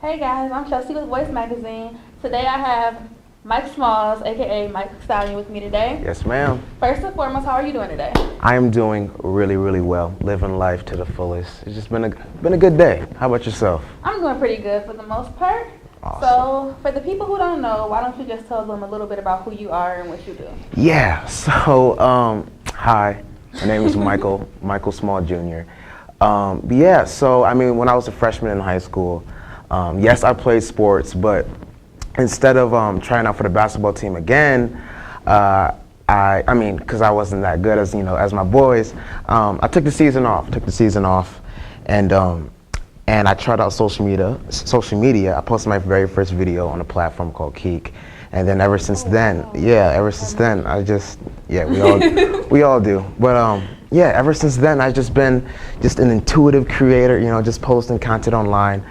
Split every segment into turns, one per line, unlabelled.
Hey guys, I'm Chelsea with Voice Magazine. Today I have Mike Smalls, aka Mike Stallion, with me today.
Yes, ma'am.
First and foremost, how are you doing today?
I am doing really, really well, living life to the fullest. It's just been a good day. How about yourself?
I'm doing pretty good for the most part.
Awesome.
So, for the people who don't know, why don't you just tell them a little bit about who you are and what you do?
Yeah. So, hi. My name is Michael Small Jr. But yeah. So, I mean, when I was a freshman in high school, yes, I played sports, but instead of trying out for the basketball team again, I mean, because I wasn't that good as my boys, I took the season off, and I tried out social media. I posted my very first video on a platform called Keek, and then ever since then, I just, we all do. But yeah, ever since then, I've just been an intuitive creator, just posting content online.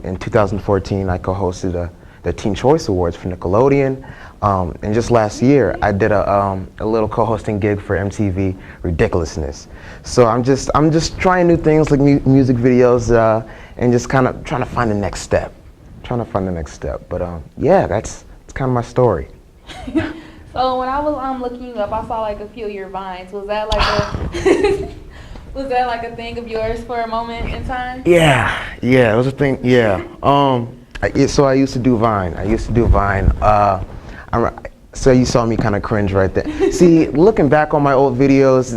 In 2014, I co-hosted the Teen Choice Awards for Nickelodeon. And just last year, I did a little co-hosting gig for MTV Ridiculousness. So I'm just trying new things like music videos and just kind of trying to find the next step. But yeah, that's kind of my story.
So when I was looking up, I saw like a few of your vines. Was that like a was that like a thing of yours for a moment in time? Yeah,
it was a thing. Yeah. So I used to do Vine. So you saw me kind of cringe right there. See, looking back on my old videos,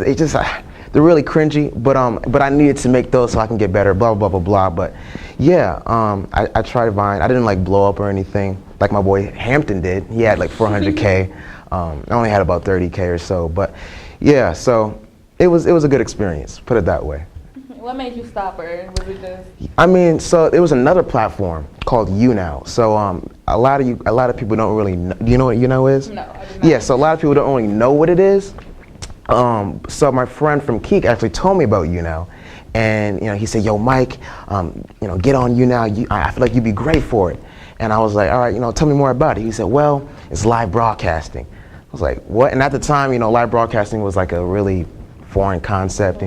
they're really cringy, but I needed to make those so I can get better, blah, blah, blah, blah. But yeah, I tried Vine. I didn't like blow up or anything like my boy Hampton did. He had like 400K. I only had about 30K or so. But yeah, so it was a good experience, put it that way.
What made you stop, or was it just?
I mean, so there was another platform called YouNow. So a lot of people don't really know. Do you know what YouNow is?
No, I do not.
Yeah, so a lot of people don't really know what it is. So my friend from Keek actually told me about YouNow, and he said, "Yo, Mike, get on YouNow. I feel like you'd be great for it." And I was like, "All right, tell me more about it." He said, "Well, it's live broadcasting." I was like, "What?" And at the time, live broadcasting was like a really foreign concept.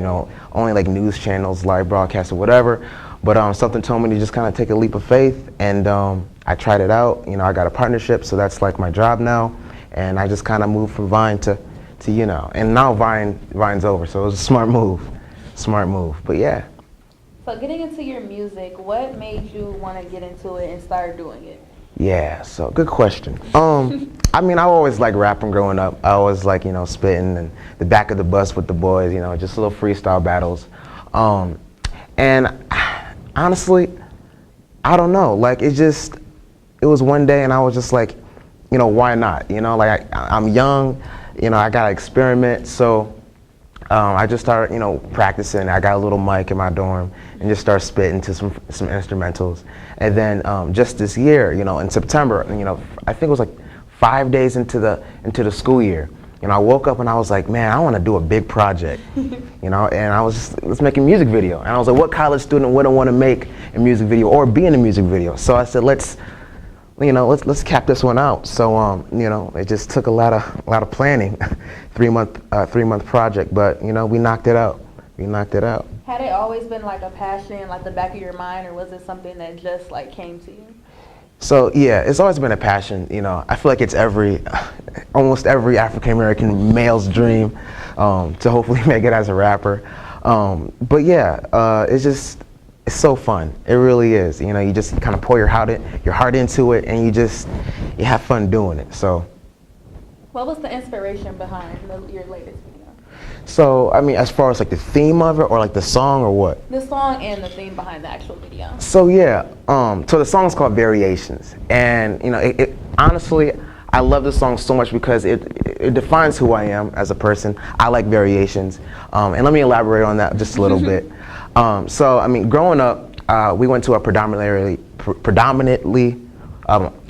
Only like news channels live broadcast or whatever. But something told me to just kind of take a leap of faith, and I tried it out. I got a partnership, so that's like my job now, and I just kind of moved from Vine to and now Vine's over, so it was a smart move. But yeah.
So getting into your music, what made you want to get into it and start doing it?
Yeah, so good question. I mean, I always liked rapping growing up. I always like, spitting and the back of the bus with the boys, just little freestyle battles. And honestly, I don't know, like it was one day and I was just like, why not? Like I'm young, I gotta experiment. So I just started, practicing. I got a little mic in my dorm and just started spitting to some instrumentals. And then just this year, in September, I think it was like 5 days into the school year, I woke up and I was like, man, I want to do a big project, and I was just, let's make a music video. And I was like, what college student wouldn't want to make a music video or be in a music video? So I said, let's cap this one out. So it just took a lot of planning, 3 month project, but we knocked it out.
Had it always been like a passion, like the back of your mind, or was it something that just like came to you?
So yeah, it's always been a passion. I feel like it's almost every African American male's dream to hopefully make it as a rapper. But yeah, it's so fun. It really is. You just kind of pour your heart into it, and you have fun doing it. So.
What was the inspiration behind your latest video?
So, I mean, as far as like the theme of it, or like the song, or what?
The song and the theme behind the actual video.
So yeah, so the song is called Variations, and it honestly, I love the song so much because it defines who I am as a person. I like variations, and let me elaborate on that just a little bit. So, I mean, growing up, we went to a predominantly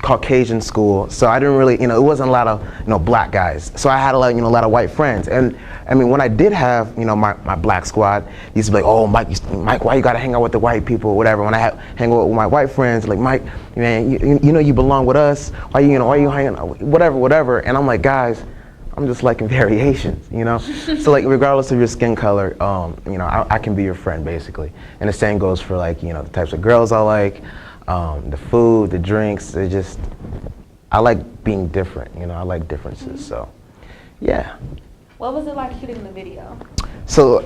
Caucasian school, so I didn't really, it wasn't a lot of, black guys. So I had a lot of white friends, and I mean, when I did have, my black squad, used to be like, oh, Mike, why you gotta hang out with the white people, whatever. When I hang out with my white friends, like, Mike, man, you belong with us. Why you hanging out, whatever. And I'm like, guys, I'm just liking variations, So like, regardless of your skin color, I can be your friend basically. And the same goes for like, the types of girls I like. the food, the drinks. I like being different. I like differences. So, yeah.
What was it like shooting the video?
So,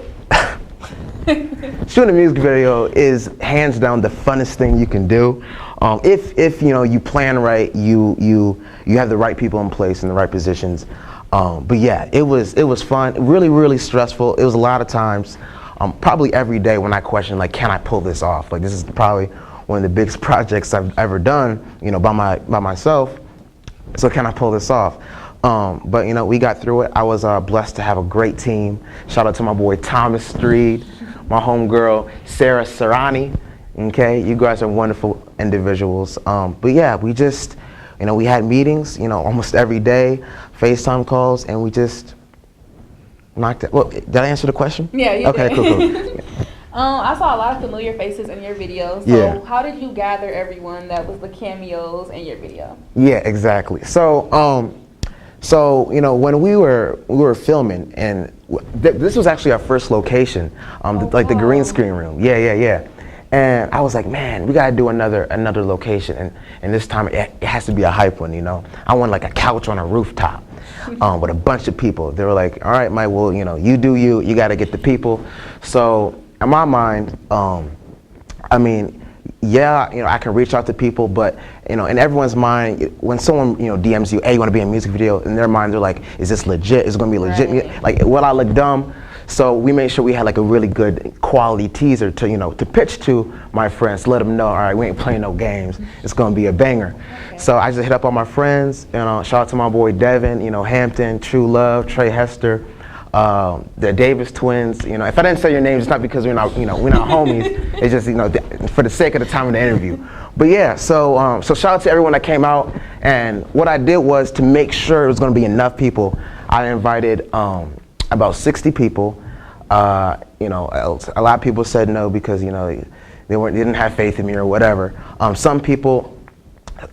shooting a music video is hands down the funnest thing you can do. If you plan right, you have the right people in place in the right positions. But yeah, it was fun. Really, really stressful. It was a lot of times, probably every day when I question like, can I pull this off? Like this is probably one of the biggest projects I've ever done, by myself. So can I pull this off? But we got through it. I was blessed to have a great team. Shout out to my boy Thomas Streed, my homegirl Sarah Sarani. Okay, you guys are wonderful individuals. But yeah, we just, we had meetings, almost every day, FaceTime calls, and we just knocked it. Well, did I answer the question?
Yeah, you
okay,
did.
Cool.
I saw a lot of familiar faces in your videos. So how did you gather everyone that was the cameos in your video? Yeah,
exactly. So, when we were filming, and this was actually our first location, the green screen room. Yeah. And I was like, man, we gotta do another location, and this time it has to be a hype one. I want like a couch on a rooftop with a bunch of people. They were like, all right, Mike, well, you do you. You gotta get the people. So in my mind, I can reach out to people, but in everyone's mind, when someone DMs you, hey, you want to be in a music video? In their mind, they're like, is this legit? Is it gonna be legit? Right. Like, will I look dumb? So we made sure we had like a really good quality teaser to pitch to my friends, let them know, all right, we ain't playing no games. It's gonna be a banger. Okay. So I just hit up all my friends, shout out to my boy Devin, Hampton, True Love, Trey Hester, the Davis twins. If I didn't say your names, it's not because we're not homies. It's just for the sake of the time of the interview. But yeah, so shout out to everyone that came out. And what I did was to make sure it was going to be enough people. I invited about 60 people. A lot of people said no because they didn't have faith in me or whatever. A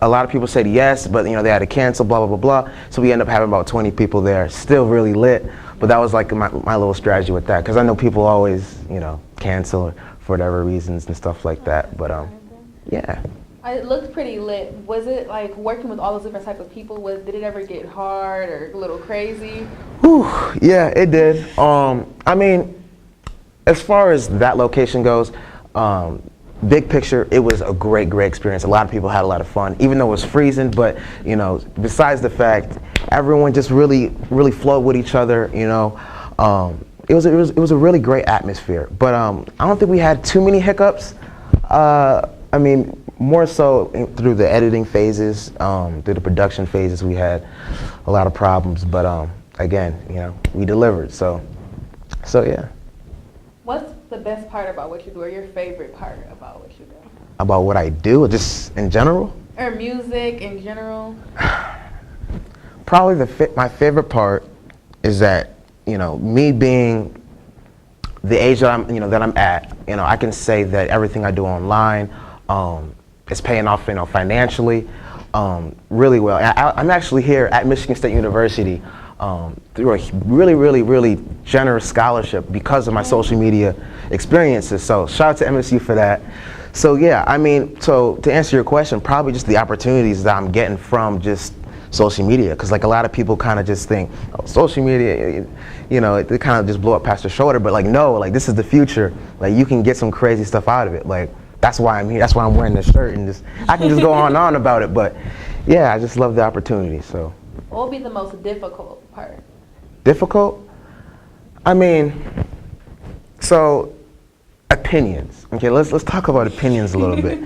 lot of people said yes, but they had to cancel, blah blah blah blah. So we ended up having about 20 people there. Still really lit. But that was like my little strategy with that, because I know people always, cancel for whatever reasons and stuff like that. But yeah.
It looked pretty lit. Was it like working with all those different types of people? Did it ever get hard or a little crazy?
Whew, yeah, it did. As far as that location goes, big picture, it was a great experience. A lot of people had a lot of fun, even though it was freezing. But besides the fact, everyone just really flowed with each other. It was a really great atmosphere. But I don't think we had too many hiccups. More so through the editing phases, through the production phases, we had a lot of problems. But again, we delivered. So yeah.
What's the best part about what you do, or your favorite part about what you do?
About what I do, just in general?
Or music in general?
Probably my favorite part is that, me being the age that I'm at, I can say that everything I do online is paying off, financially, really well. I'm actually here at Michigan State University through a really generous scholarship because of my social media experiences. So shout out to MSU for that. So yeah, so to answer your question, probably just the opportunities that I'm getting from just social media, because like a lot of people kind of just think, oh, social media, it kind of just blow up past their shoulder, but like no, like this is the future. Like you can get some crazy stuff out of it. Like that's why I'm here. That's why I'm wearing this shirt, and I can just go on and on about it. But yeah, I just love the opportunity. So.
What would be the most difficult part?
Difficult? So opinions. Okay, let's talk about opinions a little bit.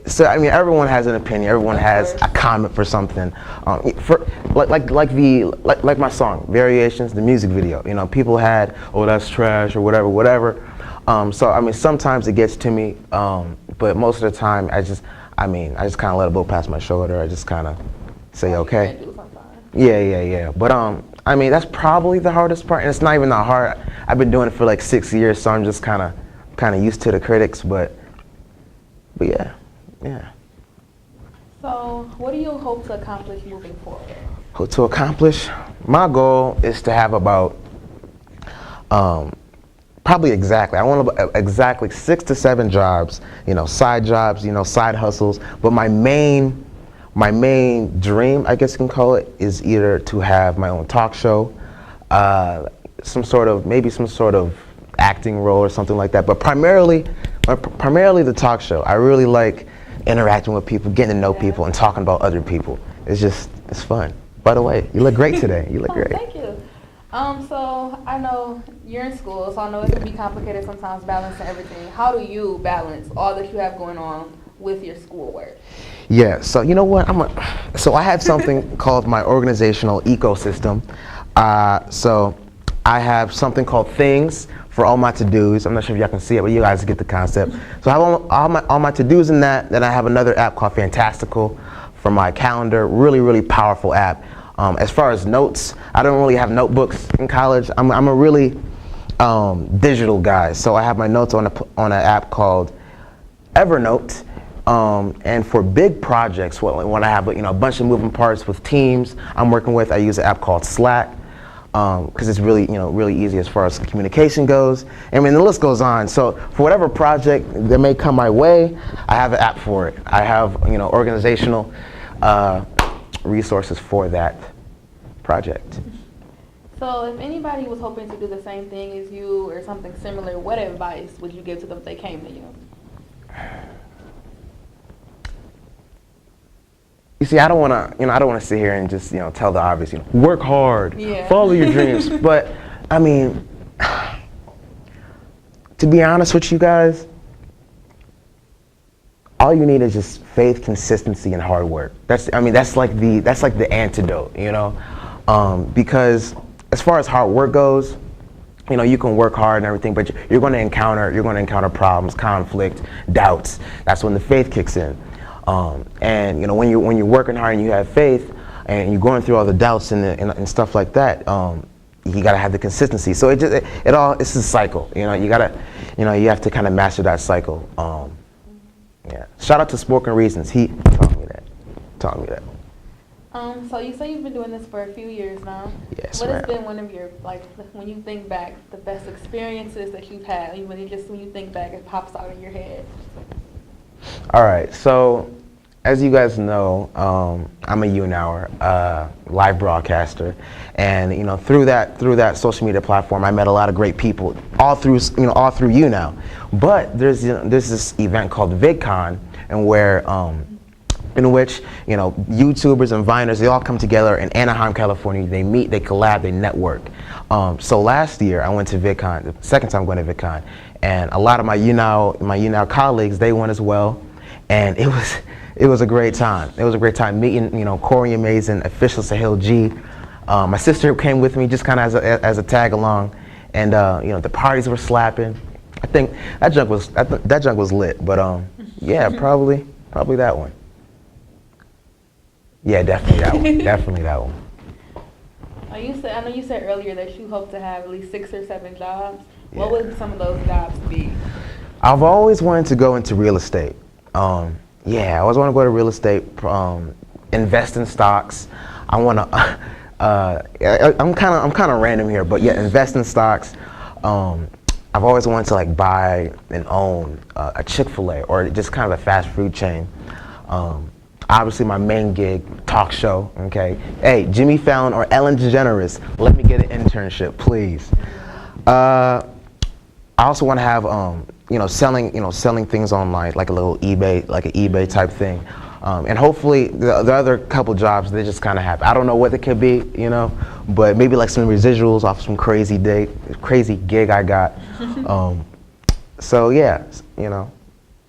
So everyone has an opinion. Everyone has a comment for something. For like my song Variations, the music video. People had, oh, that's trash or whatever. So sometimes it gets to me, but most of the time I just kind of let it blow past my shoulder. I just kind of say okay. Yeah. But that's probably the hardest part, and it's not even that hard. I've been doing it for like 6 years, so I'm just kind of used to the critics. But yeah.
So, what do you hope to accomplish moving forward?
Hope to accomplish? My goal is to have about probably Probably exactly. I want exactly 6 to 7 jobs, side jobs, side hustles. But my main dream, I guess you can call it, is either to have my own talk show, maybe some sort of acting role or something like that. But primarily the talk show. I really like interacting with people, getting to know people, and talking about other people. It's fun. By the way, you look great today. You look great.
Thank you. So I know you're in school, so I know it can be complicated sometimes balancing everything. How do you balance all that you have going on with your schoolwork?
Yeah, so you know what? So I have something called my organizational ecosystem. So I have something called Things for all my to-dos. I'm not sure if y'all can see it, but you guys get the concept. So I have all my to-dos in that. Then I have another app called Fantastical for my calendar. Really, really powerful app. As far as notes, I don't really have notebooks in college. I'm a really digital guy. So I have my notes on an app called Evernote. And for big projects, when I have a bunch of moving parts with teams I'm working with, I use an app called Slack. Because it's really, really easy as far as communication goes. I mean, the list goes on. So for whatever project that may come my way, I have an app for it. I have, organizational resources for that project.
So if anybody was hoping to do the same thing as you or something similar, what advice would you give to them if they came to you?
You see, I don't want to sit here and just, tell the obvious, work hard, follow your dreams. But, I mean, to be honest with you guys, all you need is just faith, consistency, and hard work. That's like the antidote, because as far as hard work goes, you can work hard and everything, but you're going to encounter problems, conflict, doubts. That's when the faith kicks in. And when you're working hard and you have faith and you're going through all the doubts and stuff like that, you gotta have the consistency. So it's a cycle. You have to kind of master that cycle. Yeah. Shout out to Spoken Reasons. He taught me that.
So you say you've been doing this for a few years now.
Yes,
What has been one of your, when you think back, the best experiences that you've had? When you think back, it pops out in your head.
All right, so as you guys know, I'm a YouNower, live broadcaster, and through that social media platform, I met a lot of great people all through YouNow. But there's this event called VidCon, and in which YouTubers and Viners, they all come together in Anaheim, California. They meet, they collab, they network. So last year I went to VidCon, the second time going to VidCon, and a lot of my YouNow colleagues, they went as well, and it was a great time. It was a great time meeting Corey and Mason, official Sahil G. My sister came with me just kind of as a tag along, and the parties were slapping. I think that junk was lit, but yeah, probably that one. Yeah, definitely that one. Definitely that one.
I know you said earlier that you hope to have at least 6 or 7 jobs. Yeah. What would some of those jobs be?
I've always wanted to go into real estate. I always want to go to real estate, invest in stocks. I want to. I'm kind of random here, but yeah, invest in stocks. I've always wanted to buy and own a Chick-fil-A or just kind of a fast food chain. Obviously, my main gig, talk show. Okay, hey, Jimmy Fallon or Ellen DeGeneres, let me get an internship, please. I also want to have selling things online, like a little eBay, like an eBay type thing. And hopefully the other couple jobs, they just kind of happen. I don't know what it could be, but maybe like some residuals off some crazy gig I got. So yeah,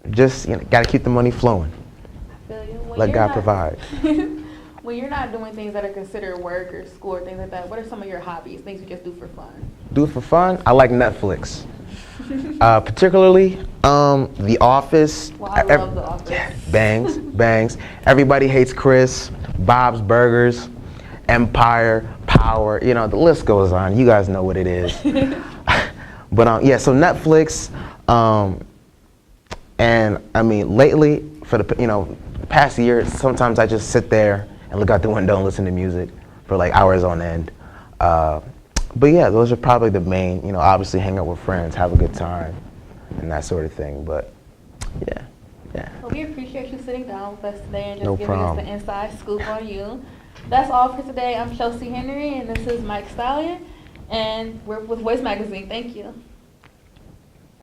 just got to keep the money flowing. Let God provide.
When you're not doing things that are considered work or school or things like that, what are some of your hobbies, things you just do for fun?
Do it for fun? I like Netflix. Particularly The Office.
Well, I love The Office.
Yeah, bangs. Everybody Hates Chris, Bob's Burgers, Empire, Power. The list goes on. You guys know what it is. But yeah, so Netflix. And I mean, lately, for the past year, sometimes I just sit there and look out the window and listen to music for like hours on end. But yeah, those are probably the main, obviously hang out with friends, have a good time, and that sort of thing. But yeah.
Well, we appreciate you sitting down with us today and just
No
giving
problem.
us the inside scoop on you. That's all for today. I'm Chelsea Henry, and this is Mike Stallion, and we're with Voice Magazine. Thank you.